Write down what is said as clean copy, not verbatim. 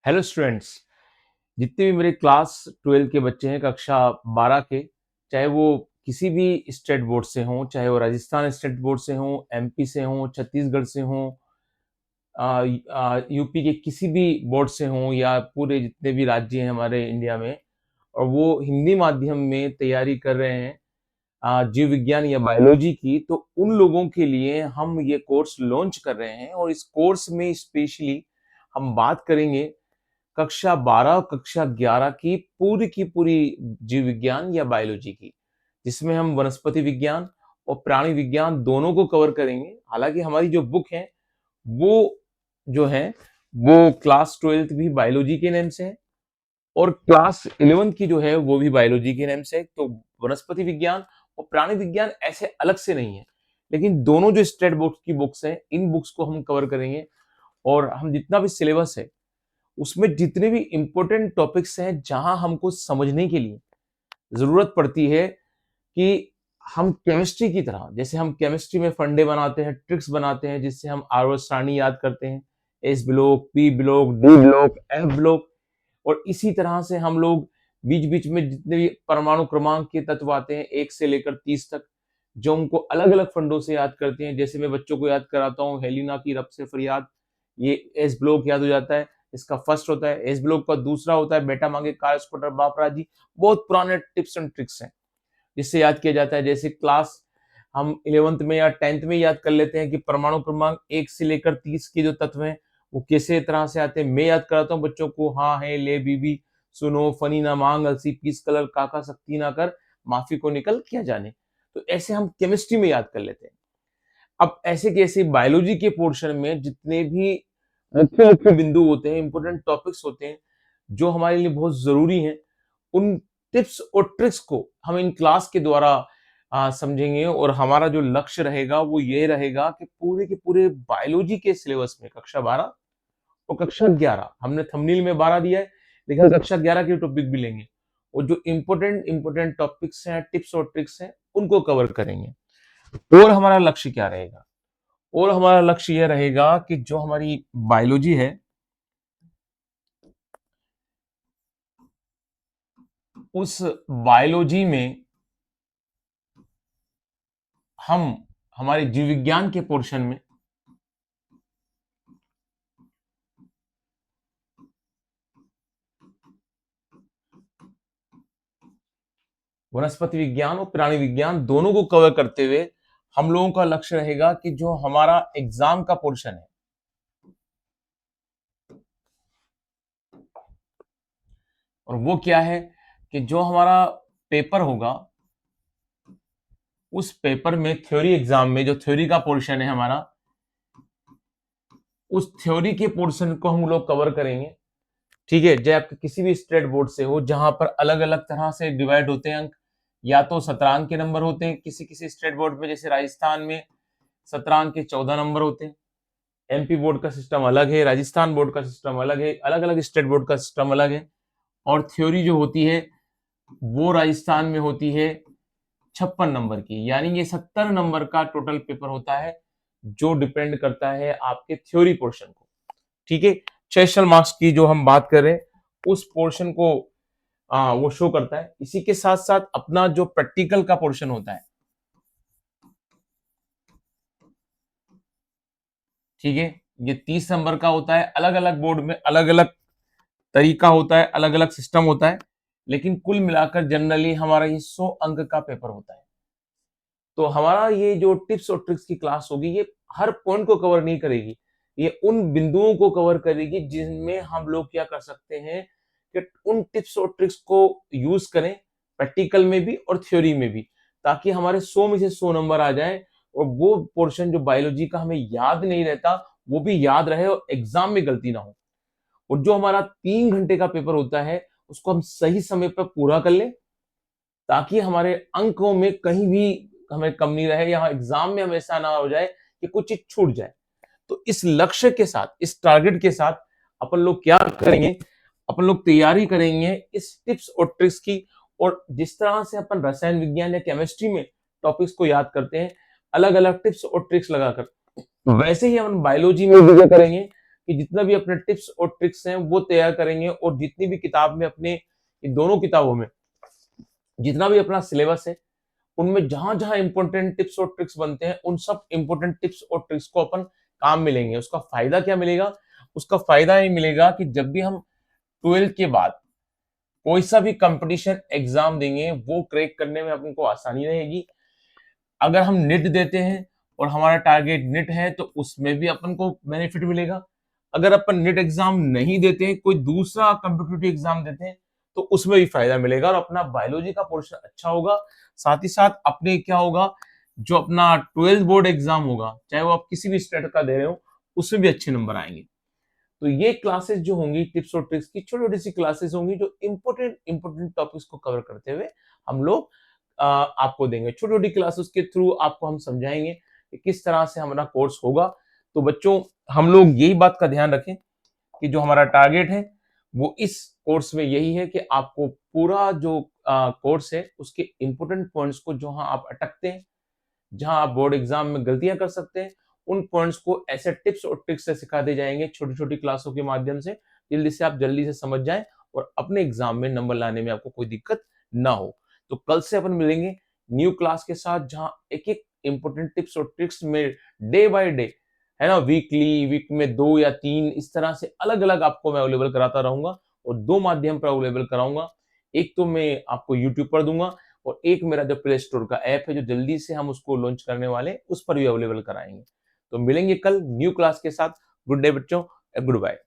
Hello students. जितने भी मेरे क्लास 12 के बच्चे हैं, कक्षा 12 के, चाहे वो किसी भी स्टेट बोर्ड से हों, चाहे वो राजस्थान स्टेट बोर्ड से हों, एमपी से हों, छत्तीसगढ़ से हों, यूपी के किसी भी बोर्ड से हों, या पूरे जितने भी राज्य हैं हमारे इंडिया में, और वो हिंदी माध्यम में तैयारी कर रहे हैं जीव विज्ञान या बायोलॉजी की, तो उन लोगों के लिए हम ये कोर्स लॉन्च कर रहे हैं। और इस कोर्स में स्पेशली हम बात करेंगे कक्षा 12 कक्षा 11 की पूरी जीव विज्ञान या बायोलॉजी की, जिसमें हम वनस्पति विज्ञान और प्राणी विज्ञान दोनों को कवर करेंगे। हालांकि हमारी जो बुक है वो जो है वो क्लास 12 भी बायोलॉजी के नेम से है, और क्लास 11 की जो है वो भी बायोलॉजी के नेम से है। तो वनस्पति विज्ञान और प्राणी विज्ञान ऐसे अलग से नहीं है, लेकिन दोनों जो स्टेट बोर्ड की बुक्स हैं, इन बुक्स को हम कवर करेंगे। और हम जितना भी सिलेबस है उसमें जितने भी इंपॉर्टेंट टॉपिक्स हैं, जहां हमको समझने के लिए जरूरत पड़ती है कि हम केमिस्ट्री की तरह, जैसे हम केमिस्ट्री में फंडे बनाते हैं, ट्रिक्स बनाते हैं, जिससे हम आवर्त सारणी याद करते हैं, S block, P block, D block, F block, और इसी तरह से हम लोग बीच बीच में जितने भी परमाणु क्रमांक के तत्व आते हैं 1 से लेकर 30 तक, जो हमको अलग अलग फंडों से याद करते हैं। जैसे मैं बच्चों को याद कराता हूँ हेलिना की रब से फरियाद, ये एस ब्लॉक याद हो जाता है, इसका फर्स्ट होता है। एस ब्लॉक का दूसरा होता है बेटा मांगे कार स्कूटर बापरा जी। बहुत पुराने टिप्स एंड ट्रिक्स हैं जिससे याद किया जाता है। जैसे क्लास हम 11th में या 10th में याद कर लेते हैं कि परमाणु क्रमांक 1 से लेकर 30 के जो तत्व हैं वो कैसे तरह से आते हैं। मैं याद कराता हूँ बच्चों को, हाँ है ले बीबी सुनो फनी ना मांग अलसी पीस कलर काका सख्ती ना कर माफी को निकल किया जाने। तो ऐसे हम केमिस्ट्री में याद कर लेते हैं। अब ऐसे कैसे बायोलॉजी के पोर्शन में जितने भी मुख्य मुख्य बिंदु होते हैं, इंपॉर्टेंट टॉपिक्स होते हैं जो हमारे लिए बहुत जरूरी हैं, उन टिप्स और ट्रिक्स को हम इन क्लास के द्वारा समझेंगे। और हमारा जो लक्ष्य रहेगा वो ये रहेगा कि पूरे के पूरे बायोलॉजी के सिलेबस में कक्षा 12 और कक्षा 11, हमने थंबनेल में 12 दिया है, लेकिन कक्षा 11 के टॉपिक भी लेंगे, और जो इंपॉर्टेंट इंपॉर्टेंट टॉपिक्स हैं, टिप्स और ट्रिक्स हैं, उनको कवर करेंगे। और हमारा लक्ष्य क्या रहेगा? और हमारा लक्ष्य यह रहेगा कि जो हमारी बायोलॉजी है, उस बायोलॉजी में हम हमारे जीव विज्ञान के पोर्शन में वनस्पति विज्ञान और प्राणी विज्ञान दोनों को कवर करते हुए हम लोगों का लक्ष्य रहेगा कि जो हमारा एग्जाम का पोर्शन है, और वो क्या है कि जो हमारा पेपर होगा, उस पेपर में थ्योरी एग्जाम में जो थ्योरी का पोर्शन है हमारा, उस थ्योरी के पोर्शन को हम लोग कवर करेंगे। ठीक है, चाहे आप किसी भी स्टेट बोर्ड से हो, जहां पर अलग अलग तरह से डिवाइड होते हैं अंक, या तो 17 अंक के नंबर होते हैं किसी किसी स्टेट बोर्ड में, जैसे राजस्थान में 17 अंक के 14 नंबर होते हैं। एमपी बोर्ड का सिस्टम अलग है, राजस्थान बोर्ड का सिस्टम अलग है, अलग अलग स्टेट बोर्ड का सिस्टम अलग है। और थ्योरी जो होती है वो राजस्थान में होती है 56 नंबर की, यानी ये 70 नंबर का टोटल पेपर होता है, जो डिपेंड करता है आपके थ्योरी पोर्शन को। ठीक है, सेशनल मार्क्स की जो हम बात कर रहे हैं उस पोर्शन को वो शो करता है। इसी के साथ साथ अपना जो प्रैक्टिकल का पोर्शन होता है, ठीक है, ये 30 नंबर का होता है। अलग अलग बोर्ड में अलग अलग तरीका होता है, अलग अलग सिस्टम होता है, लेकिन कुल मिलाकर जनरली हमारा ये 100 अंक का पेपर होता है। तो हमारा ये जो टिप्स और ट्रिक्स की क्लास होगी, ये हर पॉइंट को कवर नहीं करेगी, ये उन बिंदुओं को कवर करेगी जिनमें हम लोग क्या कर सकते हैं कि उन टिप्स और ट्रिक्स को यूज करें प्रैक्टिकल में भी और थ्योरी में भी, ताकि हमारे 100 में से 100 नंबर आ जाए, और वो पोर्शन जो बायोलॉजी का हमें याद नहीं रहता वो भी याद रहे और एग्जाम में गलती ना हो। और जो हमारा 3 घंटे का पेपर होता है उसको हम सही समय पर पूरा कर लें, ताकि हमारे अंकों में कहीं भी हमें कम नहीं रहे, या एग्जाम में हमेशा ना हो जाए कि कुछ चीज छूट जाए। तो इस लक्ष्य के साथ, इस टारगेट के साथ अपन लोग क्या करेंगे, अपन लोग तैयारी करेंगे इस टिप्स और ट्रिक्स की। और जिस तरह से अपन रसायन विज्ञान या केमिस्ट्री में टॉपिक्स को याद करते हैं अलग अलग टिप्स और ट्रिक्स लगाकर, वैसे ही अपन बायोलॉजी में भी क्या करेंगे कि जितना भी अपने टिप्स और ट्रिक्स हैं वो तैयार करेंगे, और जितनी भी किताब में अपने इन दोनों किताबों में जितना भी अपना सिलेबस है, उनमें जहां-जहां इंपॉर्टेंट टिप्स और ट्रिक्स बनते हैं, उन सब इंपॉर्टेंट टिप्स और ट्रिक्स को अपन काम में लेंगे। उसका फायदा क्या मिलेगा? उसका फायदा ये मिलेगा कि जब भी हम 12th के बाद कोई सा भी कंपटीशन एग्जाम देंगे, वो क्रैक करने में अपन को आसानी रहेगी। अगर हम नीट देते हैं और हमारा टारगेट नीट है, तो उसमें भी अपन को बेनिफिट मिलेगा। अगर अपन नीट एग्जाम नहीं देते हैं, कोई दूसरा कॉम्पिटिटिव एग्जाम देते हैं, तो उसमें भी फायदा मिलेगा और अपना बायोलॉजी का पोर्शन अच्छा होगा। साथ ही साथ अपने क्या होगा, जो अपना 12th बोर्ड एग्जाम होगा, चाहे वो आप किसी भी स्टेट का दे रहे हो, उसमें भी अच्छे नंबर आएंगे। तो ये क्लासेस जो होंगी टिप्स और ट्रिक्स की, छोटी-छोटी सी क्लासेस होंगी जो इंपॉर्टेंट इंपॉर्टेंट टॉपिक्स को कवर करते हुए हम लोग आपको देंगे। छोटी-छोटी क्लासेस के थ्रू आपको हम समझाएंगे कि किस तरह से हमारा कोर्स होगा। तो बच्चों, हम लोग यही बात का ध्यान रखें कि जो हमारा टारगेट है वो इस कोर्स में यही है कि आपको पूरा जो कोर्स है उसके इंपॉर्टेंट पॉइंट्स को, जहां आप अटकते हैं, जहां आप बोर्ड एग्जाम में गलतियां कर सकते हैं, उन पॉइंट्स को ऐसे टिप्स और ट्रिक्स से सिखा दिए जाएंगे छोटी छोटी क्लासों के माध्यम से, जल्दी से समझ जाएं और अपने एग्जाम में नंबर लाने में आपको कोई दिक्कत ना हो। तो कल से अपन मिलेंगे न्यू क्लास के साथ, जहां एक एक इंपॉर्टेंट टिप्स और ट्रिक्स में डे बाय डे, है ना, वीकली, वीक में 2 या 3, इस तरह से अलग अलग आपको मैं अवेलेबल कराता रहूंगा, और 2 माध्यम पर अवेलेबल कराऊंगा। एक तो मैं आपको यूट्यूब पर दूंगा, और एक मेरा जो प्ले स्टोर का ऐप है, जो जल्दी से हम उसको लॉन्च करने वाले हैं, उस पर भी अवेलेबल कराएंगे। तो मिलेंगे कल न्यू क्लास के साथ। गुड डे बच्चों, गुड बाय।